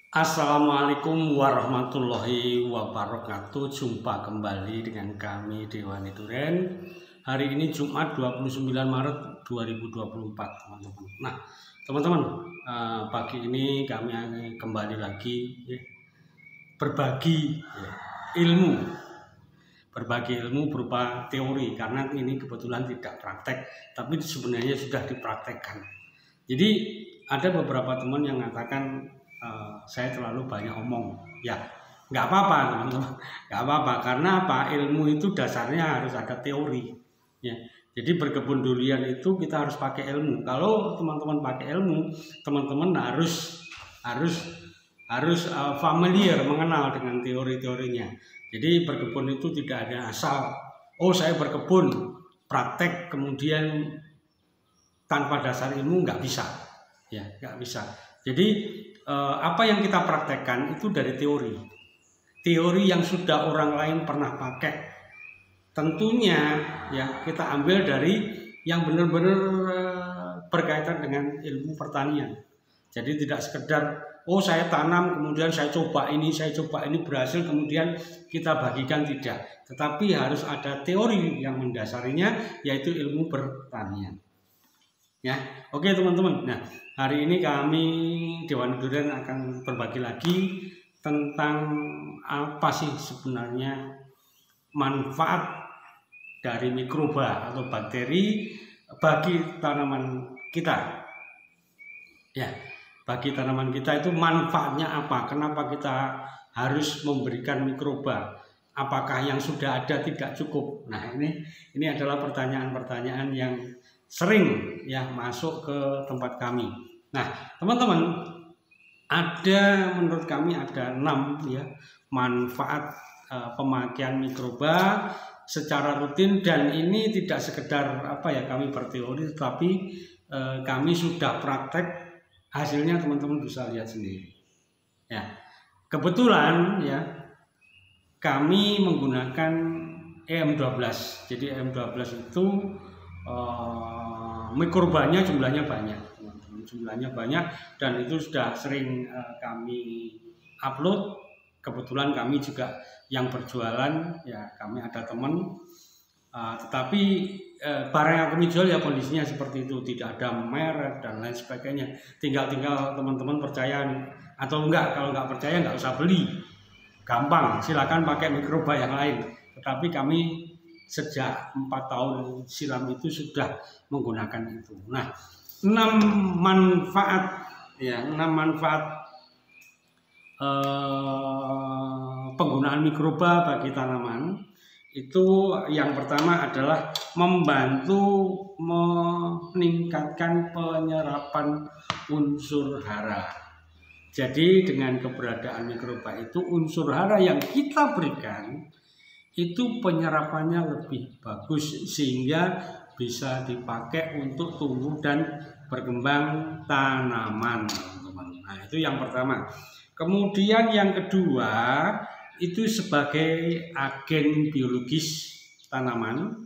Assalamualaikum warahmatullahi wabarakatuh. Jumpa kembali dengan kami Dewani Duren. Hari ini Jumat 29 Maret 2024 teman-teman. Nah teman-teman, pagi ini kami kembali lagi berbagi ilmu. Berbagi ilmu berupa teori, karena ini kebetulan tidak praktek, tapi sebenarnya sudah dipraktekkan. Jadi ada beberapa teman yang mengatakan saya terlalu banyak omong. Ya, nggak apa-apa teman-teman, nggak apa-apa. Karena apa? Ilmu itu dasarnya harus ada teori. Ya, jadi berkebun durian itu kita harus pakai ilmu. Kalau teman-teman pakai ilmu, teman-teman harus familiar, mengenal dengan teori-teorinya. Jadi berkebun itu tidak ada asal, oh saya berkebun, praktek kemudian tanpa dasar ilmu, nggak bisa. Ya, nggak bisa. Jadi apa yang kita praktekkan itu dari teori yang sudah orang lain pernah pakai. Tentunya ya kita ambil dari yang benar-benar berkaitan dengan ilmu pertanian. Jadi tidak sekedar oh saya tanam kemudian saya coba ini berhasil kemudian kita bagikan, tidak. Tetapi harus ada teori yang mendasarinya, yaitu ilmu pertanian. Ya, oke teman-teman. Nah, hari ini kami Dewan Duren akan berbagi lagi tentang apa sih sebenarnya manfaat dari mikroba atau bakteri bagi tanaman kita. Ya, bagi tanaman kita itu manfaatnya apa? Kenapa kita harus memberikan mikroba? Apakah yang sudah ada tidak cukup? Nah, ini adalah pertanyaan-pertanyaan yang sering ya masuk ke tempat kami. Nah, teman-teman, menurut kami ada 6 ya manfaat pemakaian mikroba secara rutin, dan ini tidak sekedar kami berteori, tetapi kami sudah praktek, hasilnya teman-teman bisa lihat sendiri. Ya, kebetulan ya kami menggunakan EM12. Jadi EM12 itu mikrobanya jumlahnya banyak, teman-teman, jumlahnya banyak, dan itu sudah sering kami upload. Kebetulan kami juga yang berjualan, ya kami ada teman, tetapi barang yang kami jual ya kondisinya seperti itu, tidak ada merek dan lain sebagainya. Tinggal teman-teman percaya atau enggak. Kalau enggak percaya nggak usah beli, gampang, silakan pakai mikroba yang lain. Tetapi kami sejak 4 tahun silam itu sudah menggunakan itu. Nah, 6 manfaat penggunaan mikroba bagi tanaman itu. Yang pertama adalah membantu meningkatkan penyerapan unsur hara. Jadi dengan keberadaan mikroba itu, unsur hara yang kita berikan itu penyerapannya lebih bagus, sehingga bisa dipakai untuk tumbuh dan berkembang tanaman, teman-teman. Nah, itu yang pertama. Kemudian yang kedua itu sebagai agen biologis tanaman,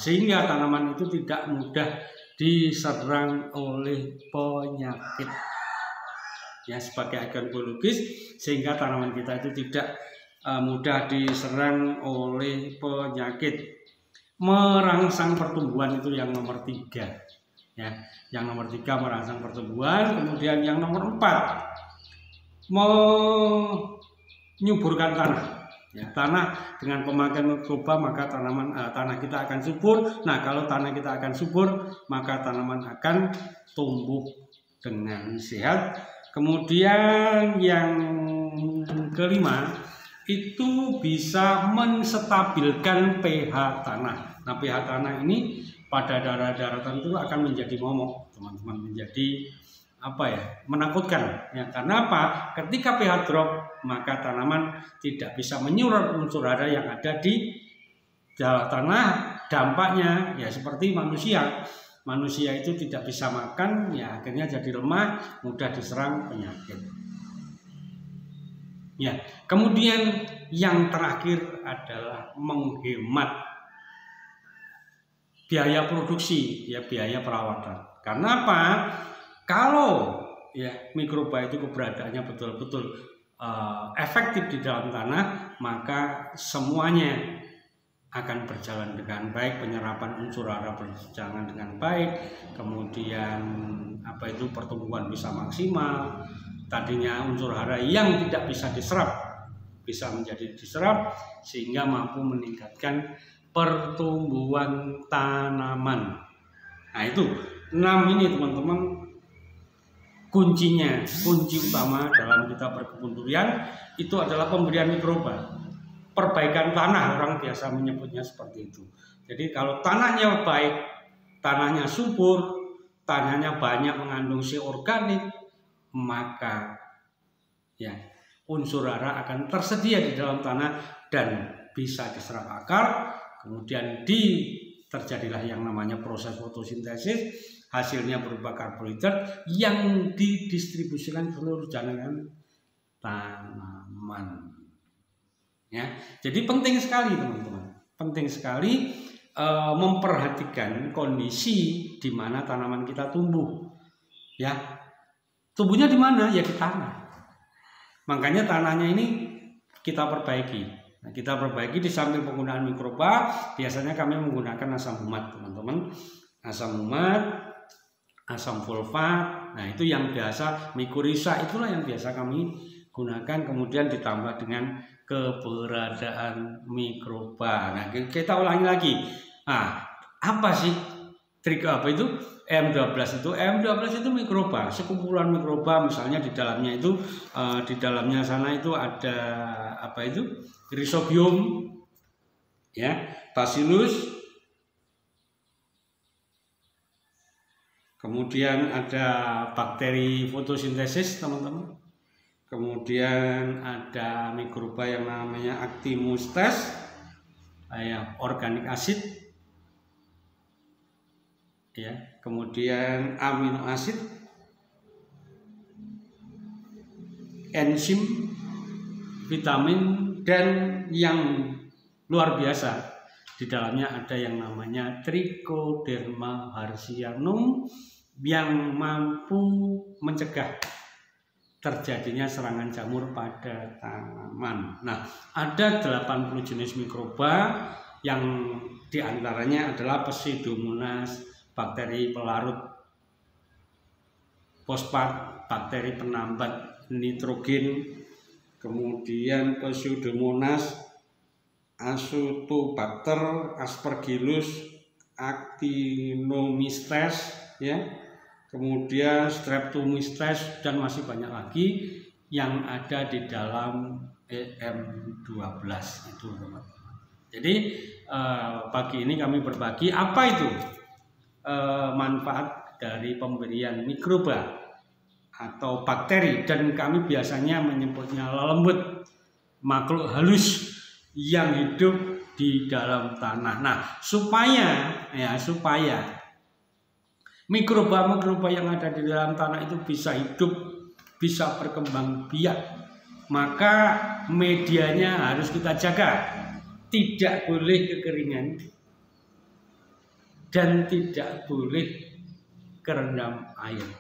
sehingga tanaman itu tidak mudah diserang oleh penyakit. Ya, sebagai agen biologis sehingga tanaman kita itu tidak mudah diserang oleh penyakit. Merangsang pertumbuhan itu yang nomor 3 ya. Yang nomor 3 merangsang pertumbuhan. Kemudian yang nomor 4 menyuburkan tanah ya. Tanah dengan pemakaian mikroba maka tanah kita akan subur. Nah, kalau tanah kita akan subur maka tanaman akan tumbuh dengan sehat. Kemudian yang kelima itu bisa menstabilkan pH tanah. Nah, pH tanah ini pada daerah-daerah tertentu akan menjadi momok, teman-teman, menjadi menakutkan ya. Karena apa? Ketika pH drop maka tanaman tidak bisa menyerap unsur hara yang ada di dalam tanah. Dampaknya ya seperti manusia itu tidak bisa makan ya, akhirnya jadi lemah, mudah diserang penyakit. Ya, kemudian yang terakhir adalah menghemat biaya produksi, ya biaya perawatan. Karena apa? Kalau ya mikroba itu keberadaannya betul-betul efektif di dalam tanah, maka semuanya akan berjalan dengan baik, penyerapan unsur hara berjalan dengan baik, kemudian pertumbuhan bisa maksimal. Tadinya unsur hara yang tidak bisa diserap bisa menjadi diserap, sehingga mampu meningkatkan pertumbuhan tanaman. Nah itu 6 ini teman-teman kuncinya, kunci utama dalam kita berkebun durian itu adalah pemberian mikroba. Perbaikan tanah, orang biasa menyebutnya seperti itu. Jadi kalau tanahnya baik, tanahnya subur, tanahnya banyak mengandung C organik, maka ya unsur hara akan tersedia di dalam tanah dan bisa diserap akar. Kemudian terjadilah yang namanya proses fotosintesis, hasilnya berupa karbohidrat yang didistribusikan seluruh jaringan tanaman. Ya, jadi penting sekali teman-teman, penting sekali memperhatikan kondisi di mana tanaman kita tumbuh. Ya, tumbuhnya di mana? Ya di tanah. Makanya tanahnya ini kita perbaiki. Nah, kita perbaiki di samping penggunaan mikroba, biasanya kami menggunakan asam humat, teman-teman. Asam humat, asam sulfat. Nah, itu yang biasa mikorrhiza, itulah yang biasa kami gunakan, kemudian ditambah dengan keberadaan mikroba. Nah, kita ulangi lagi. Nah, apa sih trik itu? M12 itu, M12 itu mikroba, sekumpulan mikroba, misalnya di dalamnya sana itu ada Rhizobium, ya, Bacillus, kemudian ada bakteri fotosintesis, teman-teman. Kemudian ada mikroba yang namanya Actinomyces, organik acid, ya. Kemudian amino acid, enzim, vitamin, dan yang luar biasa di dalamnya ada yang namanya Trichoderma herbaceae yang mampu mencegah terjadinya serangan jamur pada tanaman. Nah, ada 80 jenis mikroba yang diantaranya adalah Pseudomonas, bakteri pelarut fosfat, bakteri penambat nitrogen, kemudian Pseudomonas, Azotobacter, Aspergillus, Actinomyces, ya. Kemudian Streptomyces, dan masih banyak lagi yang ada di dalam EM12 itu, teman-teman. Jadi pagi ini kami berbagi apa itu manfaat dari pemberian mikroba atau bakteri, dan kami biasanya menyebutnya lelembut, makhluk halus yang hidup di dalam tanah. Nah, supaya mikroba-mikroba yang ada di dalam tanah itu bisa hidup, bisa berkembang biak, maka medianya harus kita jaga. Tidak boleh kekeringan dan tidak boleh kerendam air.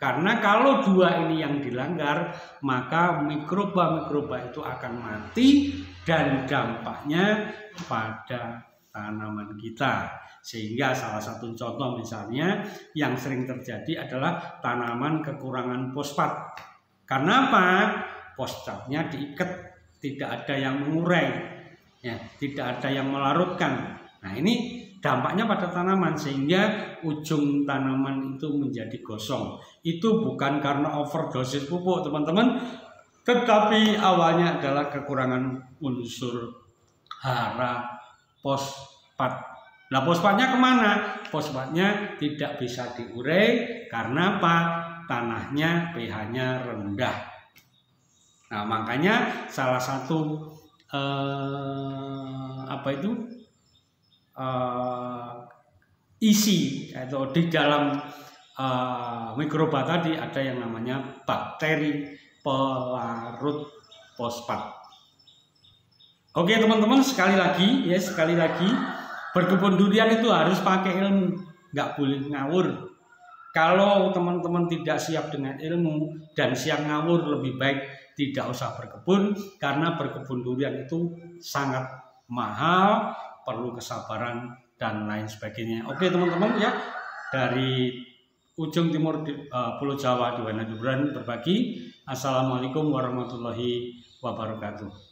Karena kalau dua ini yang dilanggar, maka mikroba-mikroba itu akan mati dan dampaknya pada tanaman kita. Sehingga salah satu contoh misalnya yang sering terjadi adalah tanaman kekurangan fosfat. Karena apa? Fosfatnya diikat, tidak ada yang mengurai, ya, tidak ada yang melarutkan. Nah, ini dampaknya pada tanaman sehingga ujung tanaman itu menjadi gosong. Itu bukan karena overdosis pupuk, teman-teman, tetapi awalnya adalah kekurangan unsur hara fosfat. Nah, fosfatnya kemana? Fosfatnya tidak bisa diurai karena apa? Tanahnya pH-nya rendah. Nah, makanya salah satu isi atau di dalam mikroba tadi ada yang namanya bakteri pelarut fosfat. Oke teman-teman, sekali lagi berkebun durian itu harus pakai ilmu, nggak boleh ngawur. Kalau teman-teman tidak siap dengan ilmu dan siang ngawur, lebih baik tidak usah berkebun, karena berkebun durian itu sangat mahal, perlu kesabaran dan lain sebagainya. Oke teman-teman ya, dari ujung timur Pulau Jawa di Wanadubran berbagi. Assalamualaikum warahmatullahi wabarakatuh.